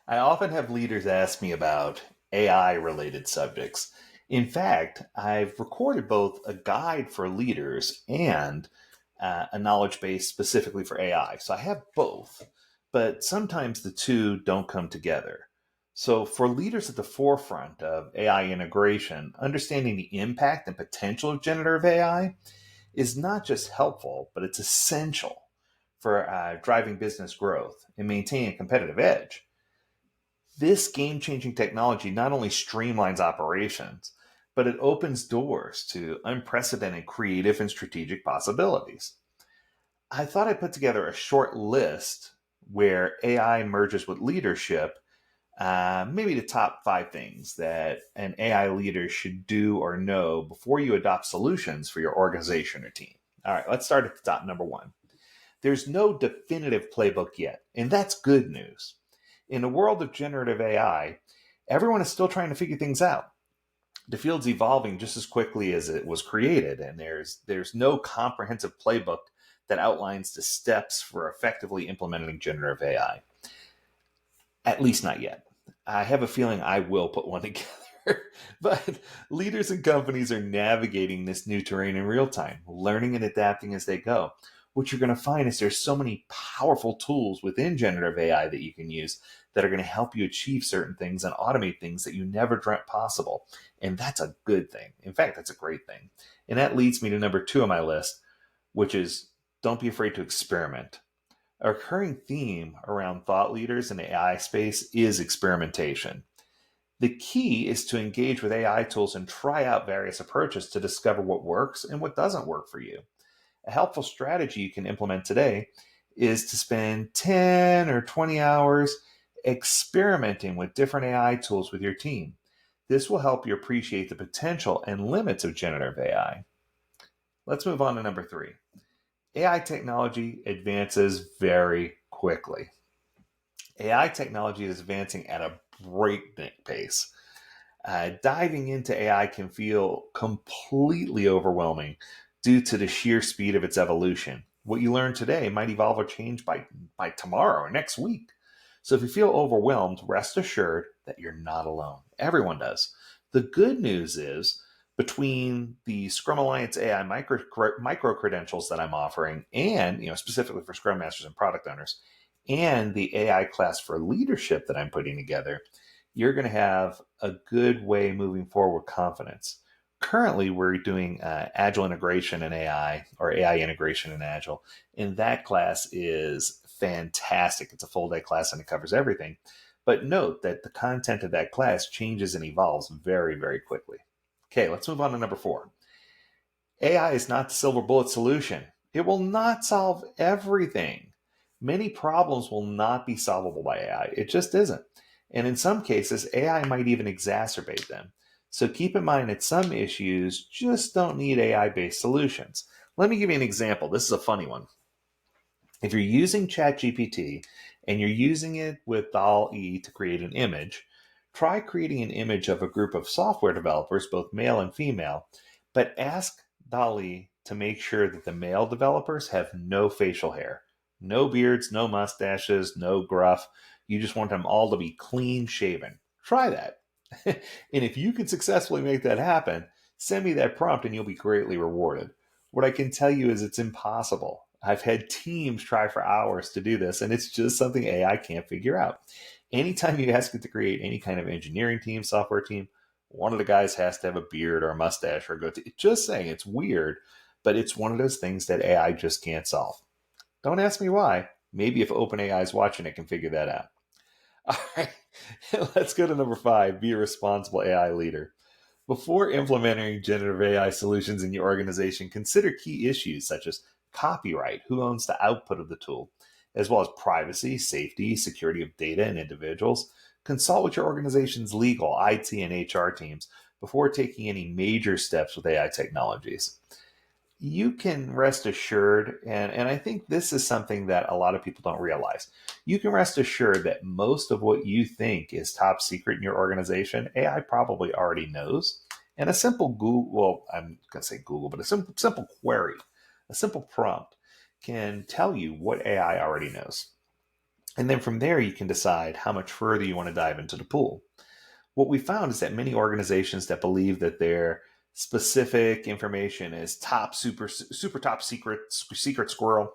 I often have leaders ask me about AI related subjects. In fact, I've recorded both a guide for leaders and a knowledge base specifically for AI. So I have both, but sometimes the two don't come together. So, for leaders at the forefront of AI integration, understanding the impact and potential of generative AI is not just helpful, but it's essential for driving business growth and maintaining a competitive edge. This game changing technology not only streamlines operations, but it opens doors to unprecedented creative and strategic possibilities. I thought I'd put together a short list where AI merges with leadership, maybe the top five things that an AI leader should do or know before you adopt solutions for your organization or team. All right, let's start at the top. Number one, there's no definitive playbook yet, and that's good news. In the world of generative AI, everyone is still trying to figure things out. The field's evolving just as quickly as it was created, and there's no comprehensive playbook that outlines the steps for effectively implementing generative AI. At least not yet. I have a feeling I will put one together. But leaders and companies are navigating this new terrain in real time, learning and adapting as they go. What you're going to find is there's so many powerful tools within generative AI that you can use that are going to help you achieve certain things and automate things that you never dreamt possible. And that's a good thing. In fact, that's a great thing. And that leads me to number two on my list, which is don't be afraid to experiment. A recurring theme around thought leaders in the AI space is experimentation. The key is to engage with AI tools and try out various approaches to discover what works and what doesn't work for you. A helpful strategy you can implement today is to spend 10 or 20 hours experimenting with different AI tools with your team. This will help you appreciate the potential and limits of generative AI. Let's move on to number three. AI technology advances very quickly. AI technology is advancing at a breakneck pace. Diving into AI can feel completely overwhelming due to the sheer speed of its evolution. What you learn today might evolve or change by tomorrow or next week. So if you feel overwhelmed, rest assured that you're not alone. Everyone does. The good news is between the Scrum Alliance AI micro credentials that I'm offering, and specifically for Scrum Masters and product owners, and the AI class for leadership that I'm putting together, you're going to have a good way moving forward with confidence. Currently, we're doing Agile integration in AI or AI integration in Agile, and that class is fantastic. It's a full day class and it covers everything. But note that the content of that class changes and evolves very, very quickly. Okay, let's move on to number four. AI is not the silver bullet solution. It will not solve everything. Many problems will not be solvable by AI. It just isn't. And in some cases, AI might even exacerbate them. So keep in mind that some issues just don't need AI based solutions. Let me give you an example. This is a funny one. If you're using ChatGPT and you're using it with DAL-E to create an image, try creating an image of a group of software developers, both male and female, but ask DAL-E to make sure that the male developers have no facial hair, no beards, no mustaches, no gruff. You just want them all to be clean shaven. Try that. And if you can successfully make that happen, send me that prompt and you'll be greatly rewarded. What I can tell you is it's impossible. I've had teams try for hours to do this, and it's just something AI can't figure out. Anytime you ask it to create any kind of engineering team, software team, one of the guys has to have a beard or a mustache or a goatee. Just saying, it's weird, but it's one of those things that AI just can't solve. Don't ask me why. Maybe if OpenAI is watching it, can figure that out. All right, let's go to number five. Be a responsible AI leader. Before implementing generative AI solutions in your organization, consider key issues such as copyright, who owns the output of the tool, as well as privacy, safety, security of data and individuals. Consult with your organization's legal, IT, and HR teams before taking any major steps with AI technologies. You can rest assured, and I think this is something that a lot of people don't realize. You can rest assured that most of what you think is top secret in your organization, AI probably already knows. And a simple Google, well, I'm going to say Google, but a simple query, a simple prompt can tell you what AI already knows. And then from there, you can decide how much further you want to dive into the pool. What we found is that many organizations that believe that their specific information is top super top secret squirrel,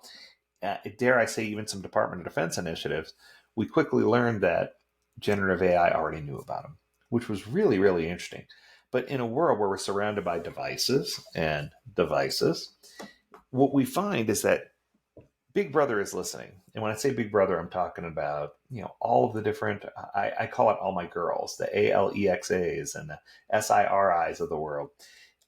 dare I say even some Department of Defense initiatives, we quickly learned that generative AI already knew about them, which was really, really interesting. But in a world where we're surrounded by devices and devices, what we find is that Big Brother is listening. And when I say Big Brother, I'm talking about, all of the different, I call it all my girls, the ALEXAs and the SIRIs of the world.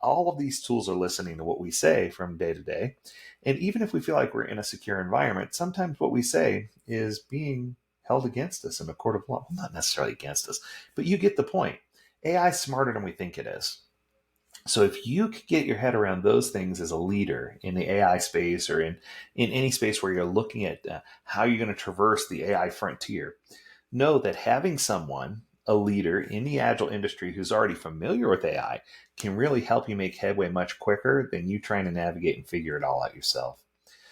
All of these tools are listening to what we say from day to day. And even if we feel like we're in a secure environment, sometimes what we say is being held against us in a court of law. Well, not necessarily against us, but you get the point. AI is smarter than we think it is. So if you could get your head around those things as a leader in the AI space or in any space where you're looking at how you're going to traverse the AI frontier, know that having someone, a leader in the agile industry who's already familiar with AI, can really help you make headway much quicker than you trying to navigate and figure it all out yourself.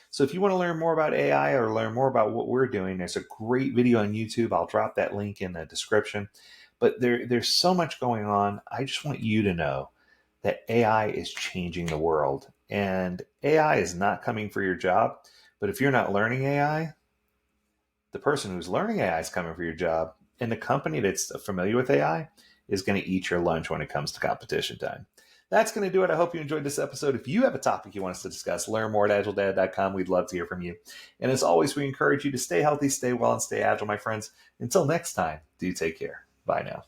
So if you want to learn more about AI or learn more about what we're doing, there's a great video on YouTube. I'll drop that link in the description. But there's so much going on. I just want you to know that AI is changing the world. And AI is not coming for your job. But if you're not learning AI, the person who's learning AI is coming for your job. And the company that's familiar with AI is going to eat your lunch when it comes to competition time. That's going to do it. I hope you enjoyed this episode. If you have a topic you want us to discuss, learn more at AgileDad.com. We'd love to hear from you. And as always, we encourage you to stay healthy, stay well, and stay agile, my friends. Until next time, do take care. Bye now.